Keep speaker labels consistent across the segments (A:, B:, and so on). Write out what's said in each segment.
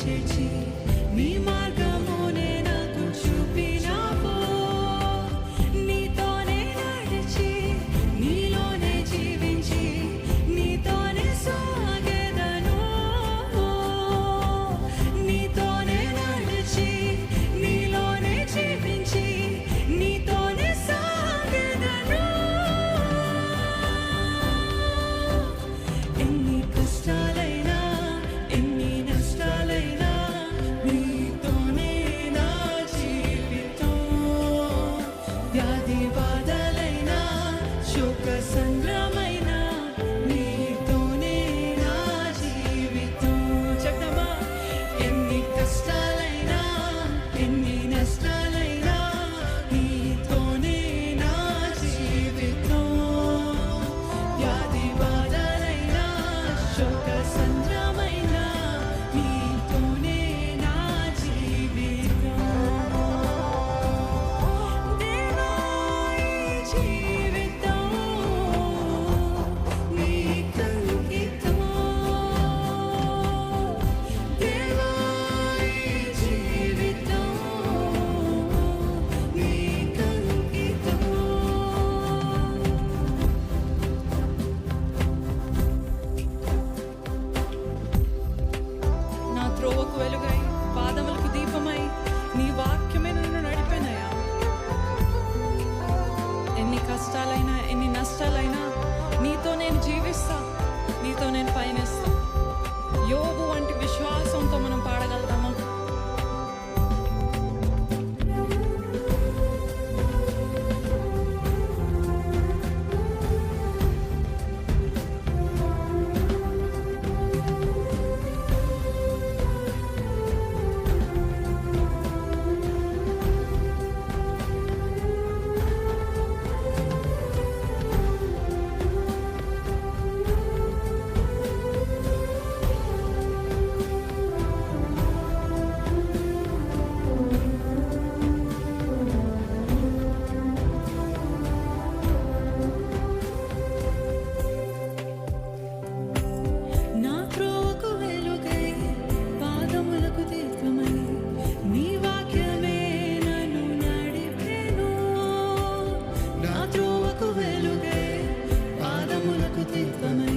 A: చేర్చి నీ మార్గమునే నాకు చూపినావు. నీతోనే నడిచి నీలోనే జీవించి నీతోనే సాగెదను. నీతోనే నడిచి నీలోనే జీవించి నీతోనే సాగెదను. ఎన్ని కష్టాలైనా ఎన్ని నష్టాలైనా నీతోనే నా జీవితం. వ్యాధి బాధలైనా శోక సంద్రమైన నీతోనే నా జీవితం. చెప్తామా? ఎన్ని కష్టాలైనా ఎన్ని నష్టాలైనా నీతోనే నా జీవితం. వ్యాధి బాధలైనా శోక సంద్రమైన నీతోనే నా జీవితం. దేవా ఈ జీవితం నీకంకితం. దేవా ఈ జీవితం నీకంకితం. నా త్రోవకు వెలుగై పాదములకు దీపమై నీ వాక్యమే నన్ను నడిపెనయా. ఎన్ని కష్టాలైనా ఎన్ని నష్టాలైనా నీతో నేను జీవిస్తా, నీతో నేను పయనిస్తా. యోబు వంటి విశ్వాసంతో మనం పాడగలుగుతామా? నా త్రోవకు వెలుగై పాదములకు దీపమై నీ వాక్యమే నన్ను నడిపెను. నా త్రోవకు వెలుగై పాదములకు దీపమై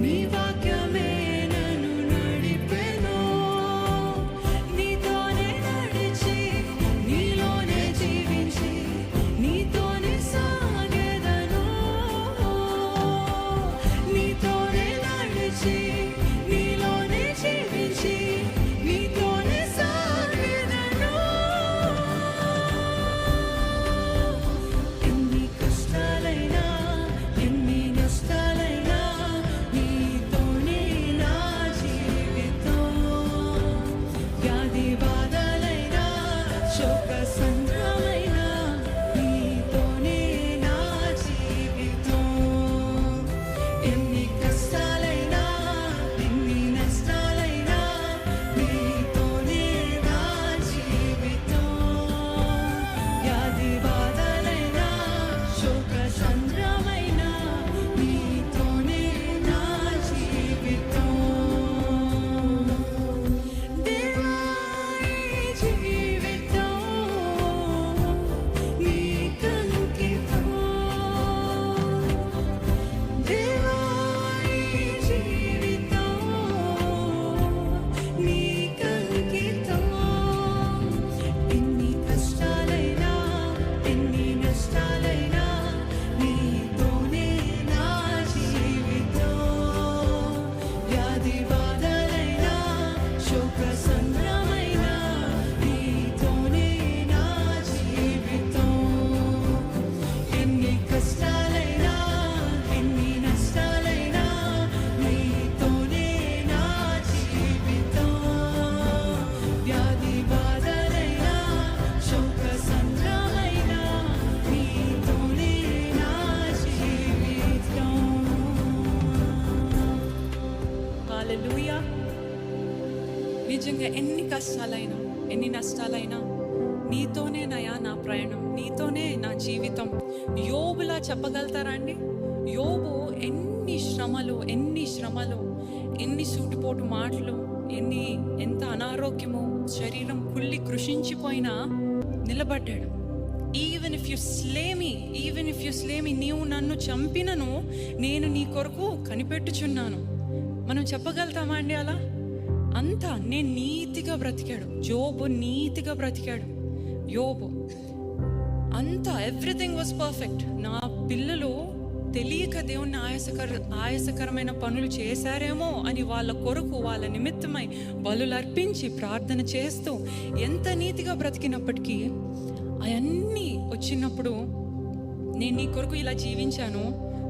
A: నీ వాక్యమే నన్ను నడిపెను. నీతోనే నడిచి నీలోనే జీవించి నీతోనే సాగెదను. నీతోనే నడిచి నీలోనే జీవించి నీతోనే సాగెదను. ఎన్ని కష్టాలైనా ఎన్ని నష్టాలైనా నీతోనే నా జీవితం. వ్యాధి బాధలైనా శోక సంద్రమైన నీతోనే నా జీవితం. ఎన్ని కష్టాలైనా ఎన్ని నష్టాలైనా నీతోనే నా జీవితం. వ్యాధి బాధలైనా శోక సంద్రమైన నీతోనే నా జీవితం. దేవా ఈ జీవితం నీకంకితం. దేవా ఈ జీవితం నీకంకితం. ఎన్ని కష్టాలైనా ఎన్ని నష్టాలైనా నీతోనే నా జీవితం. వ్యాధి బాధలైనా శోక సంద్రమైన నీతోనే నా జీవితం. ఎన్ని కష్టాలైనా ఎన్ని నష్టాలైనా నీతోనే నా జీవితం. వ్యాధి బాధలైనా శోక సంద్రమైన నీతోనే నా జీవితం. హల్లెలూయా. నిజంగా ఎన్ని కష్టాలైనా ఎన్ని నష్టాలైనా నీతోనే నయా నా ప్రయాణం, నీతోనే నా జీవితం. యోబులా చెప్పగలుగుతారా అండి? యోబు ఎన్ని శ్రమలు ఎన్ని సూటిపోటు మాటలు ఎంత అనారోగ్యమో, శరీరం కుళ్ళి కృషించిపోయినా నిలబడ్డాడు. ఈవెన్ ఇఫ్ యు స్లే మీ, నీవు నన్ను చంపినను నేను నీ కొరకు కనిపెట్టుచున్నాను. మనం చెప్పగలుగుతామా అండి అలా? అంతా నేను నీతిగా బ్రతికాడు యోబు, నీతిగా బ్రతికాడు యోబు. అంతా ఎవ్రీథింగ్ వాజ్ పర్ఫెక్ట్. నా పిల్లలు తెలియక దేవుణ్ణి ఆయాసకరమైన పనులు చేశారేమో అని వాళ్ళ కొరకు, వాళ్ళ నిమిత్తమై బలులు అర్పించి ప్రార్థన చేస్తూ ఎంత నీతిగా బ్రతికినప్పటికీ అవన్నీ వచ్చినప్పుడు, నేను నీ కొరకు ఇలా జీవించాను,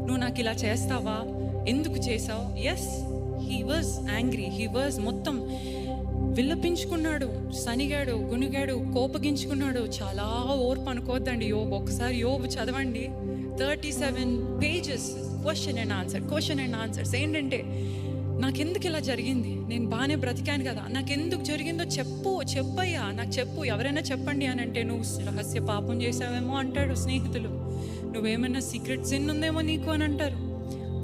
A: నువ్వు నాకు ఇలా చేస్తావా, ఎందుకు చేసావు? Yes, he was angry, he was మొత్తం విల్లపించుకున్నాడు, సనిగాడు, గునిగాడు, కోపగించుకున్నాడు. చాలా ఓర్పు అనుకోవద్దండి యోబు. ఒకసారి యోబు చదవండి, 37 pages క్వశ్చన్ అండ్ ఆన్సర్స్. ఏంటంటే, నాకెందుకు ఇలా జరిగింది, నేను బాగానే బ్రతికాను కదా, నాకెందుకు జరిగిందో చెప్పయ్యా, నాకు చెప్పు, ఎవరైనా చెప్పండి అని అంటే, నువ్వు రహస్య పాపం చేసావేమో అంటాడు స్నేహితులు, నువ్వేమైనా సీక్రెట్ సిన్ ఉందేమో నీకు అని అంటారు.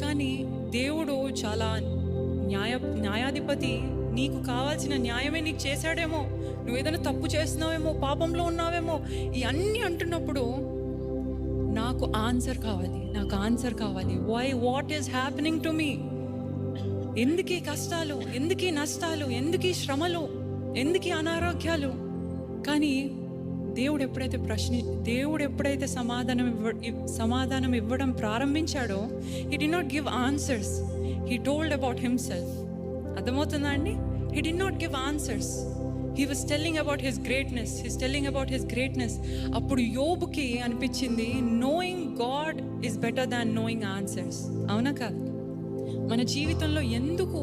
A: కానీ దేవుడు చాలా న్యాయాధిపతి, నీకు కావాల్సిన న్యాయమే నీకు చేశాడేమో, నువ్వు ఏదైనా తప్పు చేస్తున్నావేమో, పాపంలో ఉన్నావేమో, ఇవన్నీ అంటున్నప్పుడు నాకు ఆన్సర్ కావాలి. What is happening to me? ఎందుకీ కష్టాలు, ఎందుకీ నష్టాలు, ఎందుకీ శ్రమలు, ఎందుకీ అనారోగ్యాలు? కానీ దేవుడు ఎప్పుడైతే సమాధానం ఇవ్వడం ప్రారంభించాడో, he did not give answers, he told about himself. అర్థమవుతుందా అండి? He did not give answers, he was telling about his greatness. అప్పుడు యోబుకి అనిపించింది, knowing God is better than knowing answers. అవునా కాదు? మన జీవితంలో ఎందుకు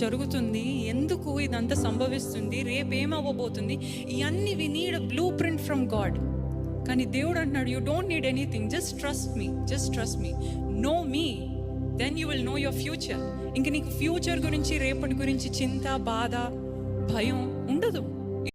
A: జరుగుతుంది, ఎందుకు ఇదంతా సంభవిస్తుంది, రేపేమవ్వబోతుంది, ఇవన్నీ we need a blueprint from God. కానీ దేవుడు అంటున్నాడు, you don't need anything, just trust me, know me, then you will know your future. ఇంక నీకు ఫ్యూచర్ గురించి, రేపటి గురించి చింత, బాధ, భయం ఉండదు.